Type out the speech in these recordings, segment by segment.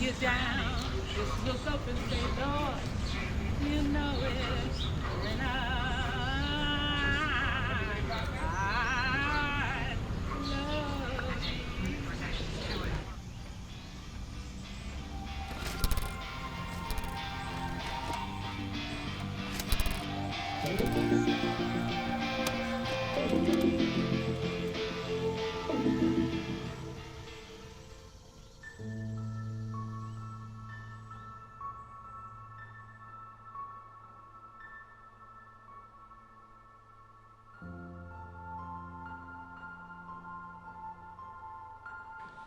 you're down, just look up and say, Lord, you know it. And I love you.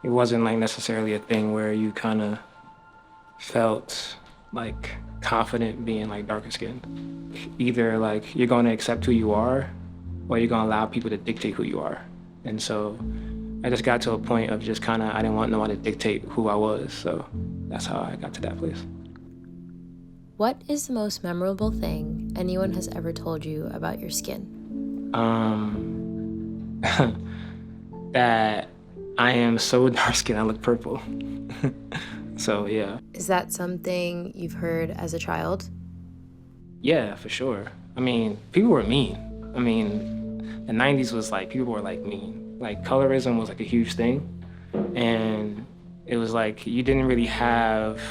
It wasn't like necessarily a thing where you kind of felt like confident being like darker skinned. Either like you're going to accept who you are or you're going to allow people to dictate who you are. And so I just got to a point of just kind of, I didn't want no one to dictate who I was. So that's how I got to that place. What is the most memorable thing anyone has ever told you about your skin? That I am so dark skinned, I look purple. So yeah. Is that something you've heard as a child? Yeah, for sure. I mean, people were mean. I mean, the 90s was like, people were like mean. Like colorism was like a huge thing. And it was like, you didn't really have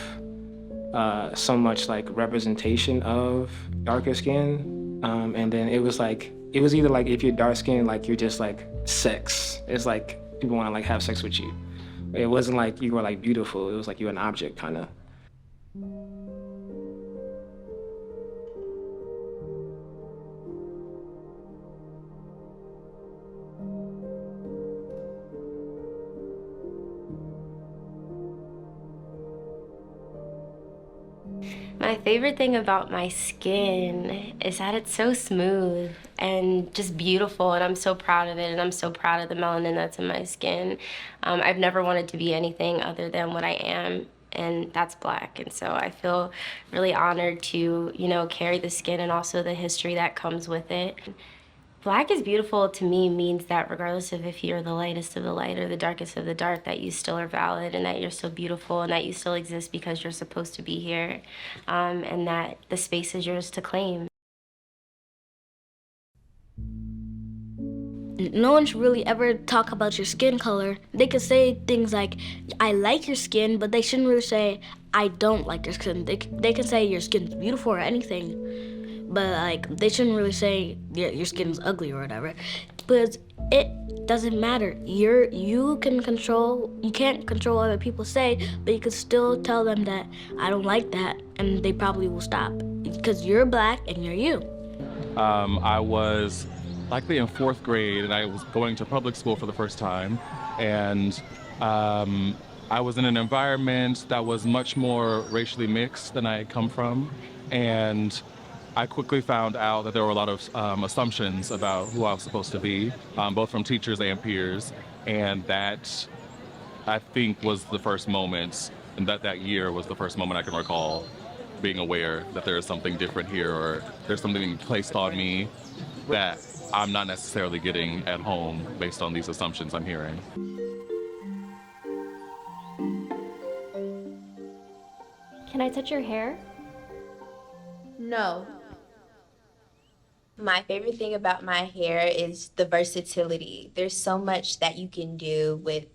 so much like representation of darker skin. And then it was like, it was either like, if you're dark skinned, like you're just like sex. It's like, people want to like have sex with you. It wasn't like you were like beautiful. It was like you were an object kind of. My favorite thing about my skin is that it's so smooth and just beautiful, and I'm so proud of it, and I'm so proud of the melanin that's in my skin. I've never wanted to be anything other than what I am, and that's Black. And so I feel really honored to, you know, carry the skin and also the history that comes with it. Black is beautiful to me means that regardless of if you're the lightest of the light or the darkest of the dark, that you still are valid and that you're still beautiful and that you still exist because you're supposed to be here, and that the space is yours to claim. No one should really ever talk about your skin color. They could say things like, I like your skin, but they shouldn't really say, I don't like your skin. They can say your skin's beautiful or anything, but like they shouldn't really say your skin's ugly or whatever, because it doesn't matter. You can't control what other people say, but you can still tell them that I don't like that, and they probably will stop because you're Black and you're you. I was likely in 4th grade, and I was going to public school for the first time, and I was in an environment that was much more racially mixed than I had come from, and I quickly found out that there were a lot of assumptions about who I was supposed to be, both from teachers and peers, and that I think was the first moment, and that year was the first moment I can recall being aware that there is something different here, or there's something being placed on me that I'm not necessarily getting at home based on these assumptions I'm hearing. Can I touch your hair? No. My favorite thing about my hair is the versatility. There's so much that you can do with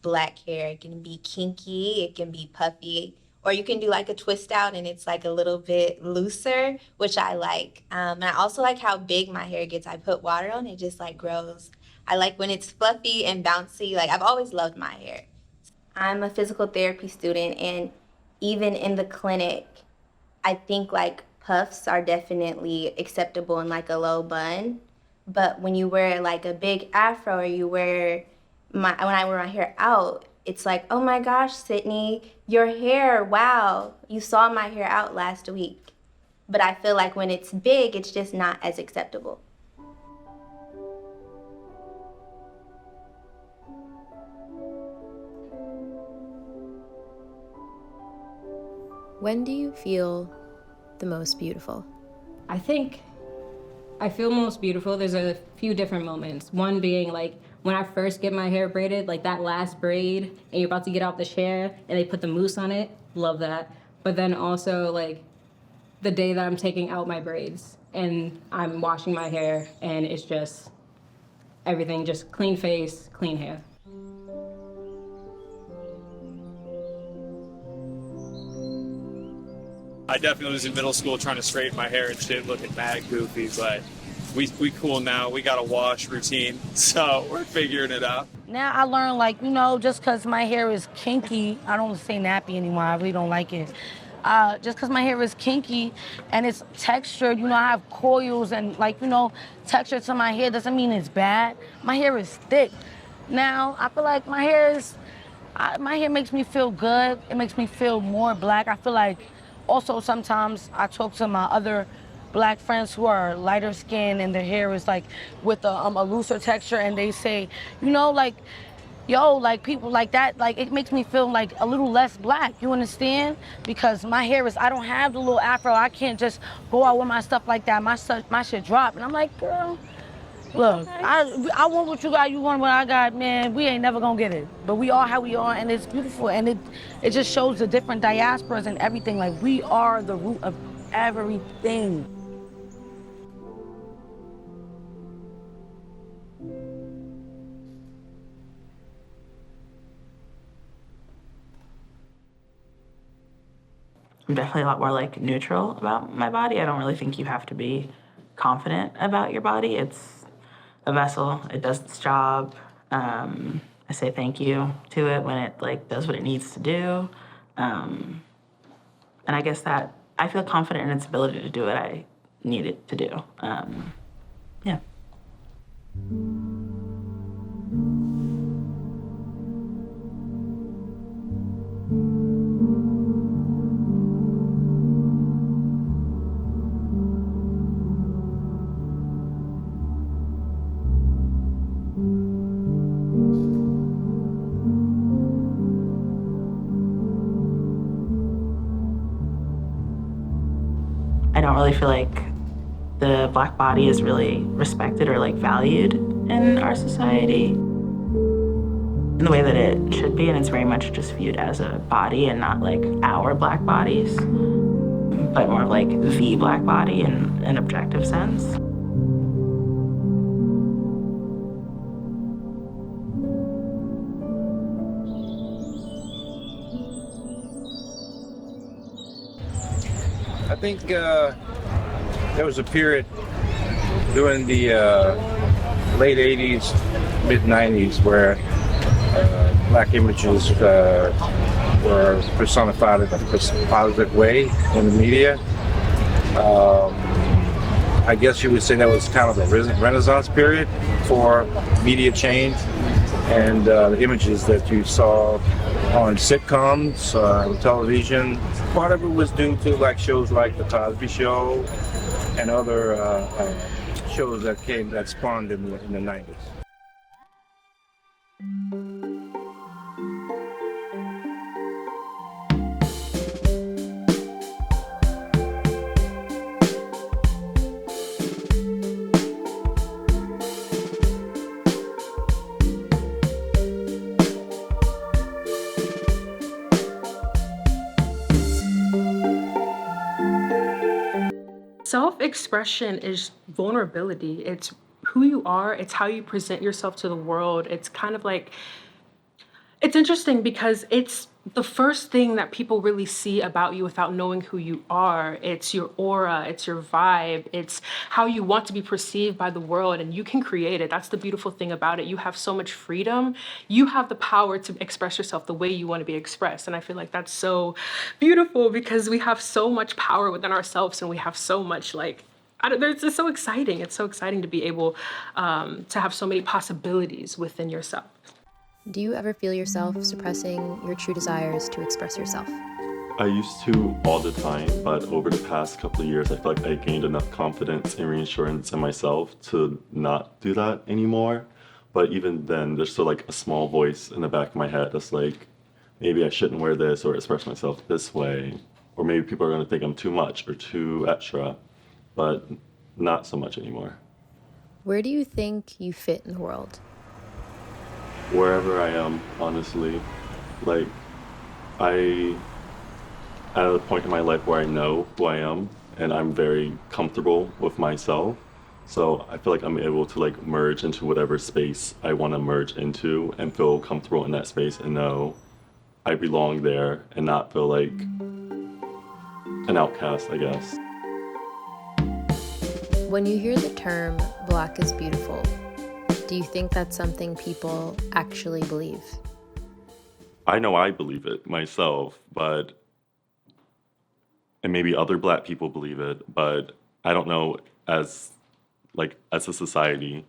Black hair. It can be kinky, it can be puffy, or you can do like a twist out and it's like a little bit looser, which I like. And I also like how big my hair gets. I put water on it, just like grows. I like when it's fluffy and bouncy. Like I've always loved my hair. I'm a physical therapy student, and even in the clinic, I think like puffs are definitely acceptable in like a low bun, but when you wear like a big afro or you wear when I wear my hair out, it's like, oh my gosh, Sydney, your hair, wow, you saw my hair out last week. But I feel like when it's big, it's just not as acceptable. When do you feel the most beautiful? I think I feel most beautiful. There's a few different moments. One being like when I first get my hair braided, like that last braid, and you're about to get out the chair, and they put the mousse on it, love that. But then also, like, the day that I'm taking out my braids, and I'm washing my hair, and it's just everything, just clean face, clean hair. I definitely was in middle school trying to straighten my hair and shit, looking mad goofy, but we cool now. We got a wash routine, so we're figuring it out. Now I learned, like, you know, just because my hair is kinky, I don't say nappy anymore, I really don't like it. Just because my hair is kinky and it's textured, you know, I have coils and, like, you know, texture to my hair doesn't mean it's bad. My hair is thick. Now, I feel like my hair makes me feel good. It makes me feel more black. I feel like also sometimes I talk to my other black friends who are lighter skinned and their hair is like with a looser texture, and they say, you know, like, yo, like people like that, like it makes me feel like a little less black, you understand? Because my hair is, I don't have the little afro, I can't just go out with my stuff like that, my shit drop. And I'm like, girl, look, I want what you got, you want what I got, man, we ain't never gonna get it. But we are how we are, and it's beautiful, and it just shows the different diasporas and everything. Like, we are the root of everything. I'm definitely a lot more like neutral about my body. I don't really think you have to be confident about your body. It's a vessel. It does its job. I say thank you to it when it like does what it needs to do. And I guess that I feel confident in its ability to do what I need it to do. Yeah. I don't really feel like the Black body is really respected or like valued in our society in the way that it should be, and it's very much just viewed as a body and not like our Black bodies, but more of like the Black body in an objective sense. I think there was a period during the late 80s, mid 90s where Black images were personified in a positive way in the media. I guess you would say that was kind of a renaissance period for media change, and the images that you saw on sitcoms, television. Part of it was due to like shows like The Cosby Show and other shows that spawned in the 90s. Self-expression is vulnerability. It's who you are. It's how you present yourself to the world. It's kind of like, it's interesting because it's the first thing that people really see about you without knowing who you are. It's your aura, it's your vibe, it's how you want to be perceived by the world, and you can create it. That's the beautiful thing about it. You have so much freedom. You have the power to express yourself the way you want to be expressed. And I feel like that's so beautiful because we have so much power within ourselves, and we have so much like, it's so exciting. It's so exciting to be able to have so many possibilities within yourself. Do you ever feel yourself suppressing your true desires to express yourself? I used to all the time, but over the past couple of years, I feel like I gained enough confidence and reassurance in myself to not do that anymore. But even then, there's still like a small voice in the back of my head that's like, maybe I shouldn't wear this or express myself this way. Or maybe people are gonna think I'm too much or too extra, but not so much anymore. Where do you think you fit in the world? wherever I am, honestly. Like, I at a point in my life where I know who I am and I'm very comfortable with myself. So I feel like I'm able to like merge into whatever space I want to merge into and feel comfortable in that space and know I belong there and not feel like an outcast, I guess. When you hear the term Black is beautiful, do you think that's something people actually believe? I know I believe it myself, but and maybe other Black people believe it, but I don't know as a society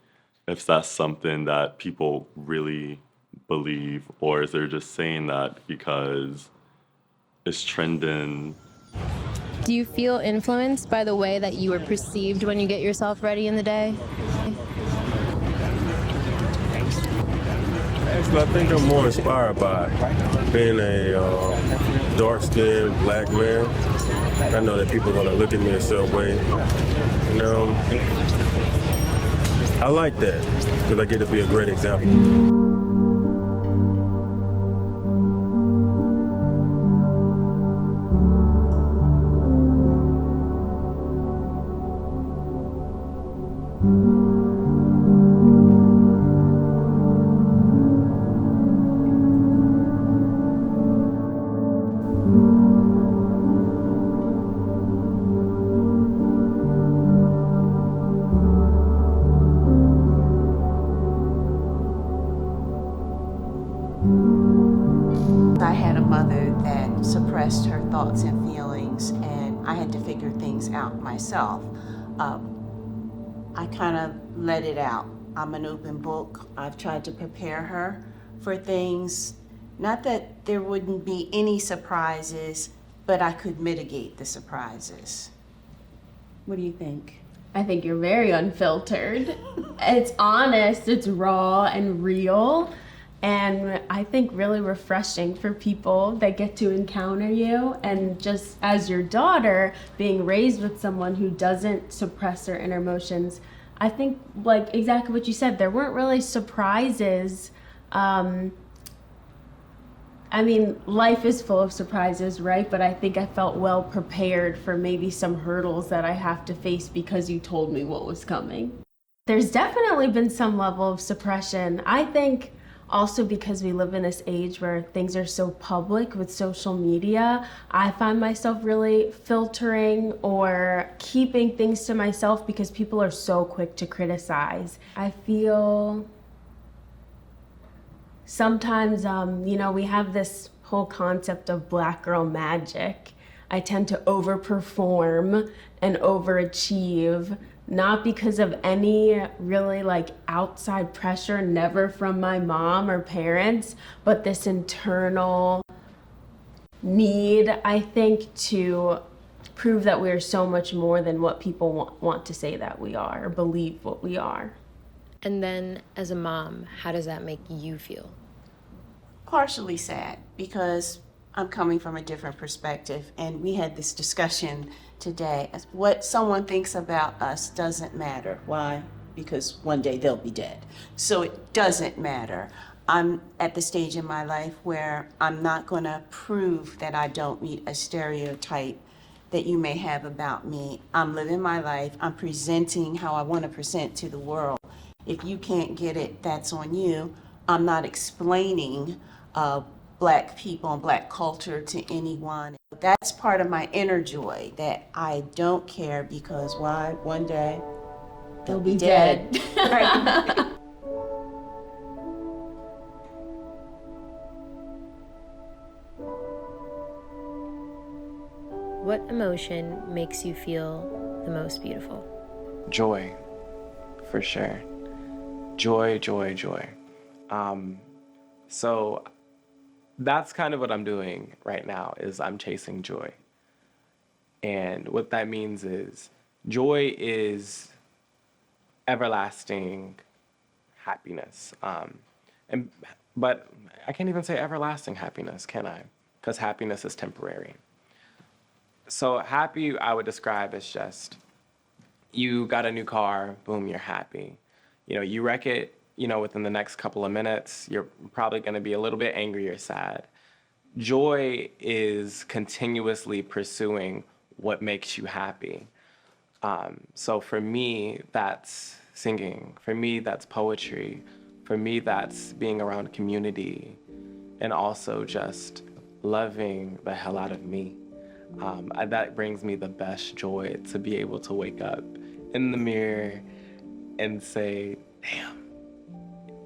if that's something that people really believe, or is they're just saying that because it's trending. Do you feel influenced by the way that you are perceived when you get yourself ready in the day? Actually, I think I'm more inspired by being a dark-skinned Black man. I know that people are going to look at me a certain way. You know, I like that because I get to be a great example. I had a mother that suppressed her thoughts and feelings, and I had to figure things out myself. I kind of let it out. I'm an open book. I've tried to prepare her for things. Not that there wouldn't be any surprises, but I could mitigate the surprises. What do you think? I think you're very unfiltered. It's honest, it's raw and real. And I think really refreshing for people that get to encounter you. And just as your daughter, being raised with someone who doesn't suppress their inner emotions, I think like exactly what you said, there weren't really surprises. I mean, life is full of surprises, right? But I think I felt well prepared for maybe some hurdles that I have to face because you told me what was coming. There's definitely been some level of suppression. I think also because we live in this age where things are so public with social media, I find myself really filtering or keeping things to myself because people are so quick to criticize. I feel sometimes, we have this whole concept of Black girl magic. I tend to overperform and overachieve, not because of any really like outside pressure, never from my mom or parents, but this internal need, I think, to prove that we are so much more than what people want to say that we are or believe what we are. And then as a mom, how does that make you feel? Partially sad because I'm coming from a different perspective, and we had this discussion today. What someone thinks about us doesn't matter. Why? Because one day they'll be dead. So it doesn't matter. I'm at the stage in my life where I'm not going to prove that I don't meet a stereotype that you may have about me. I'm living my life. I'm presenting how I want to present to the world. If you can't get it, that's on you. I'm not explaining Black people and Black culture to anyone. That's part of my inner joy, that I don't care because why? One day they'll be dead. Right. What emotion makes you feel the most beautiful? Joy, for sure. Joy, joy, joy. So that's kind of what I'm doing right now, is I'm chasing joy. And what that means is joy is everlasting happiness. But I can't even say everlasting happiness, can I? Because happiness is temporary. So happy, I would describe as just, you got a new car, boom, you're happy. You wreck it, within the next couple of minutes, you're probably going to be a little bit angry or sad. Joy is continuously pursuing what makes you happy. So for me, that's singing. For me, that's poetry. For me, that's being around community and also just loving the hell out of me. That brings me the best joy, to be able to wake up in the mirror and say, damn,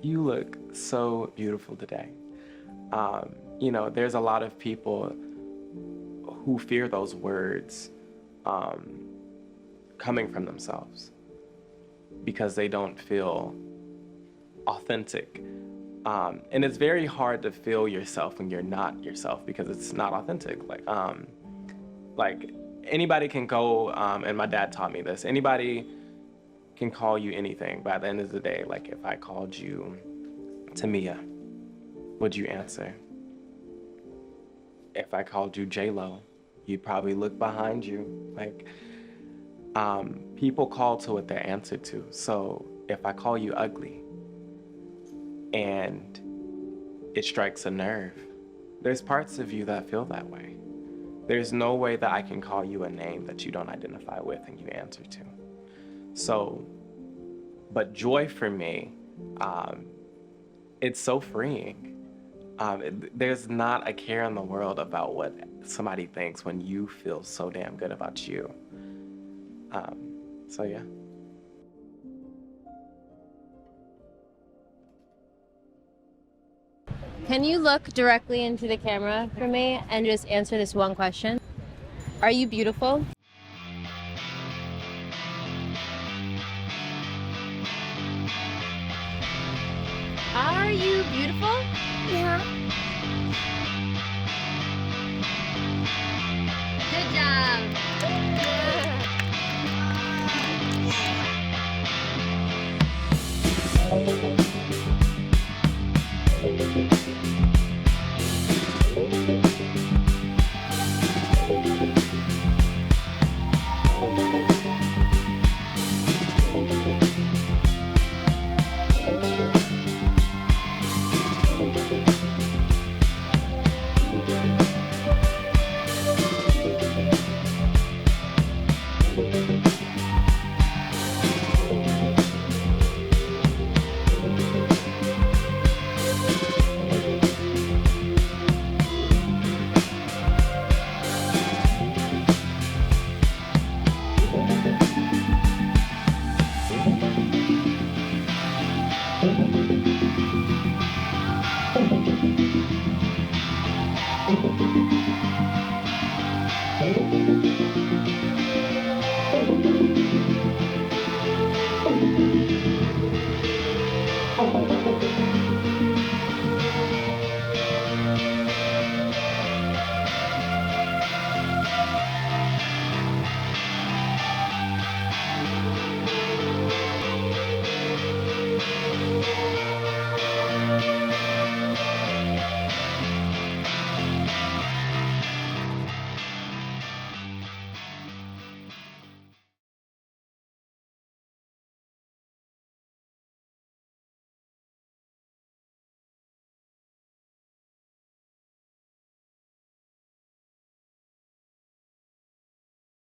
you look so beautiful today. There's a lot of people who fear those words coming from themselves because they don't feel authentic. And it's very hard to feel yourself when you're not yourself because it's not authentic. Like anybody can go, and my dad taught me this, anybody can call you anything, but at the end of the day, like if I called you Tamia, would you answer? If I called you J-Lo, you'd probably look behind you. Like, people call to what they're answered to. So if I call you ugly and it strikes a nerve, there's parts of you that feel that way. There's no way that I can call you a name that you don't identify with and you answer to. So, but joy for me, it's so freeing. There's not a care in the world about what somebody thinks when you feel so damn good about you. So yeah. Can you look directly into the camera for me and just answer this one question? Are you beautiful? Are you beautiful? Yeah.